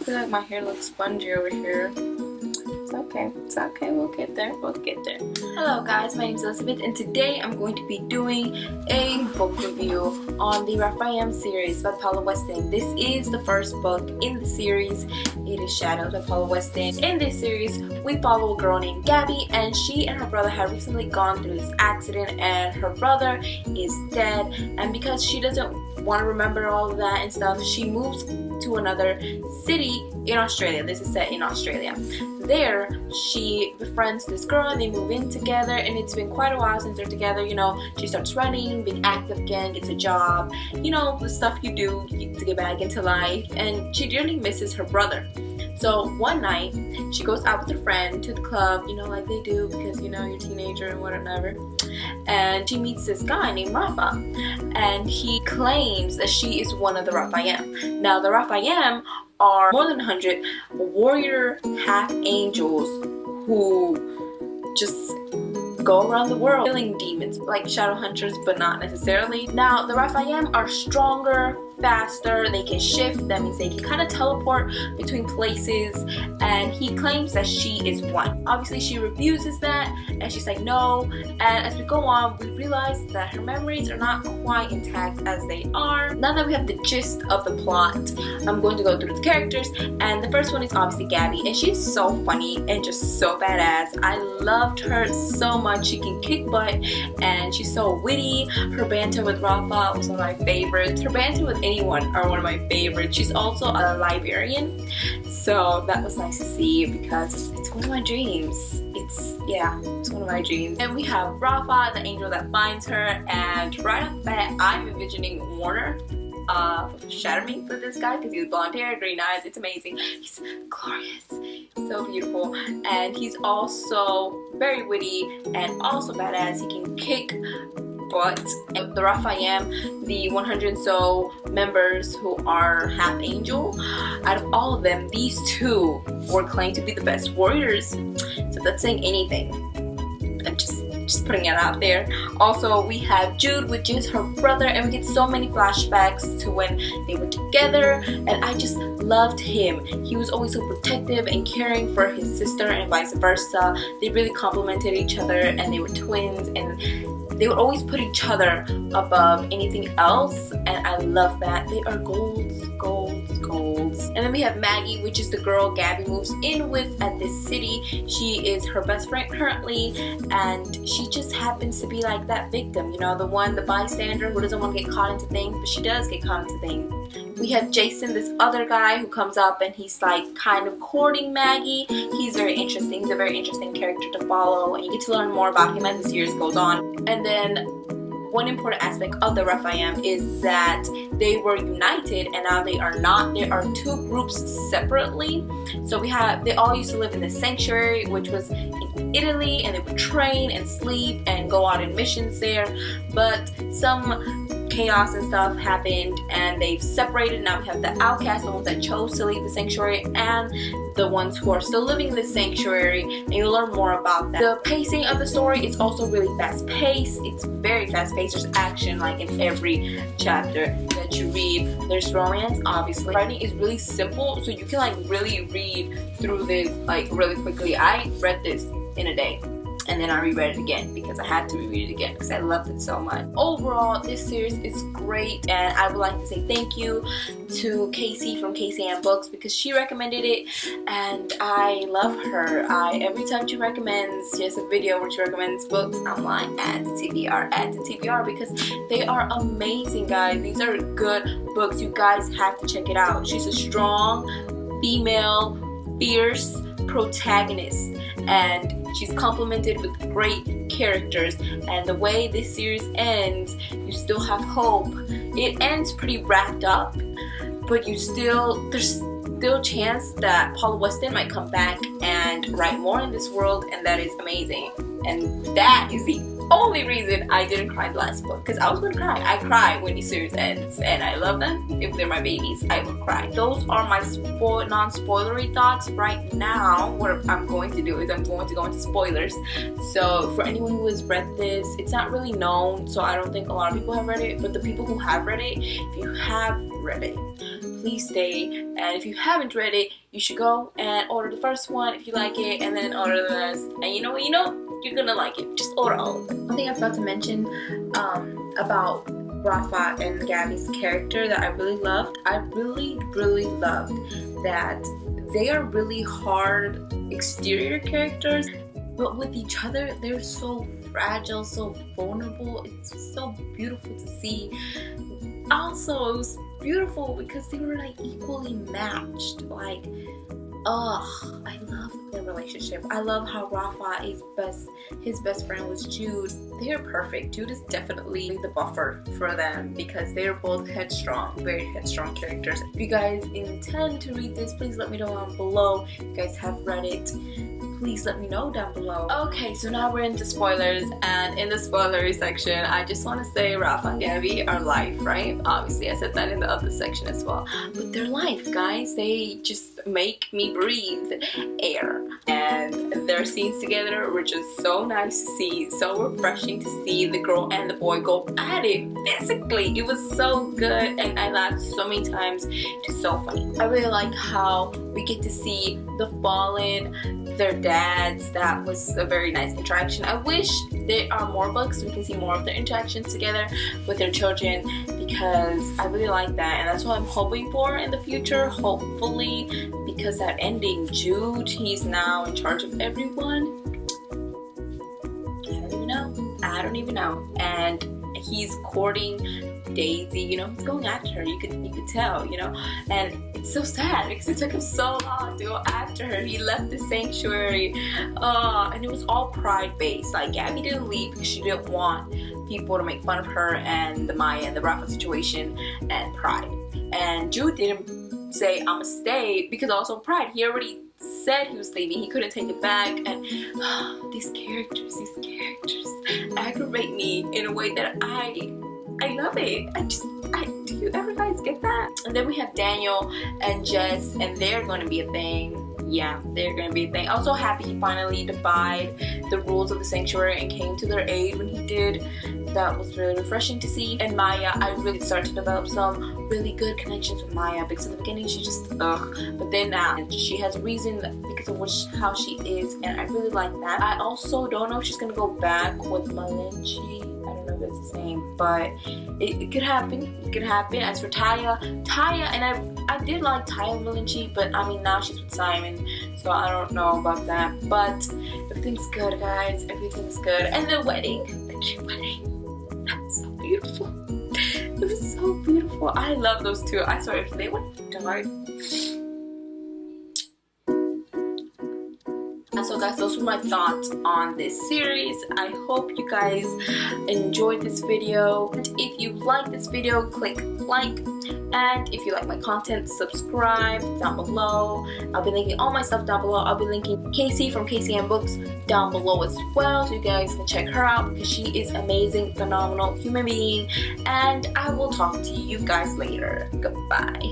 feel like my hair looks spongy over here. It's okay, we'll get there. Hello guys, my name is Elizabeth and today I'm going to be doing a book review on the Raphael series by Paula Weston. This is the first book in the series. It is Shadows by Paula Weston. In this series, we follow a girl named Gabby, and she and her brother have recently gone through this accident and her brother is dead, and because she doesn't want to remember all of that and stuff, she moves to another city in Australia. This is set in Australia. There, she befriends this girl and they move in together, and it's been quite a while since they're together. You know, she starts running, being active again, gets a job, you know, the stuff you do to get back into life, and she dearly misses her brother. So one night, she goes out with her friend to the club, you know, like they do because, you know, you're a teenager and whatever. And she meets this guy named Rafa, and he claims that she is one of the Raphael. Now, the Raphael are more than 100 warrior half-angels who just go around the world killing demons, like shadow hunters, but not necessarily. Now, the Raphael are stronger, faster, they can shift, that means they can kind of teleport between places, and he claims that she is one. Obviously, she refuses that, and she's like, no, and as we go on, we realize that her memories are not quite intact as they are. Now that we have the gist of the plot, I'm going to go through the characters, and the first one is obviously Gabby, and she's so funny and just so badass. I loved her so much. She can kick butt, and she's so witty. Her banter with Rafa was one of my favorites. Her banter with anyone are one of my favorites. She's also a librarian, so that was nice to see because it's one of my dreams. It's one of my dreams. And we have Rafa, the angel that finds her, and right off the bat, I'm envisioning Warner shadow me for this guy because he has blonde hair, green eyes. It's amazing. He's glorious, so beautiful, and he's also very witty and also badass. He can kick butt. And the Raphael, the 100 so members who are half angel, out of all of them, these two were claimed to be the best warriors, so that's saying anything. I'm just putting it out there. Also, we have Jude, which is her brother, and we get so many flashbacks to when they were together, and I just loved him. He was always so protective and caring for his sister and vice versa. They really complemented each other, and they were twins, and they would always put each other above anything else, and I love that. They are golds. And then we have Maggie, which is the girl Gabby moves in with at this city. She is her best friend currently, and she just happens to be like that victim, you know, the bystander who doesn't want to get caught into things, but she does get caught into things. We have Jason, this other guy who comes up and he's like kind of courting Maggie. He's very interesting. He's a very interesting character to follow, and you get to learn more about him as the series goes on. And then one important aspect of the Raphael is that they were united, and now they are not. There are two groups separately. So they all used to live in the sanctuary, which was in Italy, and they would train and sleep and go out on missions there. But some chaos and stuff happened, and they've separated. Now we have the outcasts, the ones that chose to leave the sanctuary, and the ones who are still living in the sanctuary, and you'll learn more about that. The pacing of the story is also really fast paced. It's very fast paced. There's action like in every chapter that you read. There's romance, obviously. Writing is really simple, so you can like really read through this like really quickly. I read this in a day, and then I reread it again because I had to reread it again because I loved it so much. Overall, this series is great, and I would like to say thank you to Casey from Casey and Books because she recommended it, and I love her. Every time she recommends just a video where she recommends books, I'm like, add to TBR because they are amazing, guys. These are good books. You guys have to check it out. She's a strong, female, fierce protagonist, and she's complemented with great characters, and the way this series ends, you still have hope. It ends pretty wrapped up, but there's still chance that Paula Weston might come back and write more in this world, and that is amazing. And that is the only reason I didn't cry the last book, because I was going to cry. I cry when the series ends, and I love them. If they're my babies, I will cry. Those are my non-spoilery thoughts. Right now, what I'm going to do is I'm going to go into spoilers. So for anyone who has read this, it's not really known, so I don't think a lot of people have read it, but the people who have read it, if you have read it, please stay. And if you haven't read it, you should go and order the first one if you like it, and then order the rest. And you know what? You're gonna like it. Just order all of them. One thing I forgot to mention about Rafa and Gabby's character that I really loved. I really loved that they are really hard exterior characters, but with each other they're so fragile, so vulnerable. It's so beautiful to see. Also, it was beautiful because they were like equally matched. Like, I love their relationship. I love how Rafa is his best friend was Jude. They are perfect. Jude is definitely the buffer for them because they are both headstrong, very headstrong characters. If you guys intend to read this, please let me know down below. If you guys have read it, please let me know down below. Okay, so now we're into spoilers, and in the spoilery section, I just want to say Rafa and Gabby are life, right? Obviously, I said that in the other section as well. But they're life, guys. They just make me breathe air. And their scenes together were just so nice to see, so refreshing to see the girl and the boy go at it physically. It was so good, and I laughed so many times. It's so funny. I really like how we get to see the Fallen, their dads. That was a very nice interaction. I wish there are more books so we can see more of their interactions together with their children, because I really like that, and that's what I'm hoping for in the future, hopefully, because that ending, Jude, he's now in charge of everyone. I don't even know. And he's courting Daisy, he's going after her. You could tell, and it's so sad because it took him so long to go after her. He left the sanctuary, and it was all pride based. Like, Gabby didn't leave because she didn't want people to make fun of her and the Maya and the Rafa situation and pride. And Jude didn't say I'm gonna stay because also pride. He already said he was leaving. He couldn't take it back. And these characters aggravate me in a way that I love it. Do you ever guys get that? And then we have Daniel and Jess, and they're going to be a thing. Yeah, they're going to be a thing. Also happy he finally defied the rules of the sanctuary and came to their aid when he did. That was really refreshing to see. And Maya, I really started to develop some really good connections with Maya, because in the beginning she just but then now she has reason because of how she is, and I really like that. I also don't know if she's gonna go back with Malinchi. I don't know if that's his name, but it could happen. It could happen. As for Taya, and I did like Taya and Malinchi, but I mean now she's with Simon, so I don't know about that. But everything's good, guys. Everything's good. And the wedding, the cute wedding. So beautiful. It was so beautiful. I love those two. I swear, if they went dark. And so guys, those were my thoughts on this series. I hope you guys enjoyed this video. And if you like this video, click like. And if you like my content, subscribe down below. I'll be linking all my stuff down below. I'll be linking Casey from KCM Books down below as well, so you guys can check her out because she is amazing, phenomenal human being. And I will talk to you guys later. Goodbye.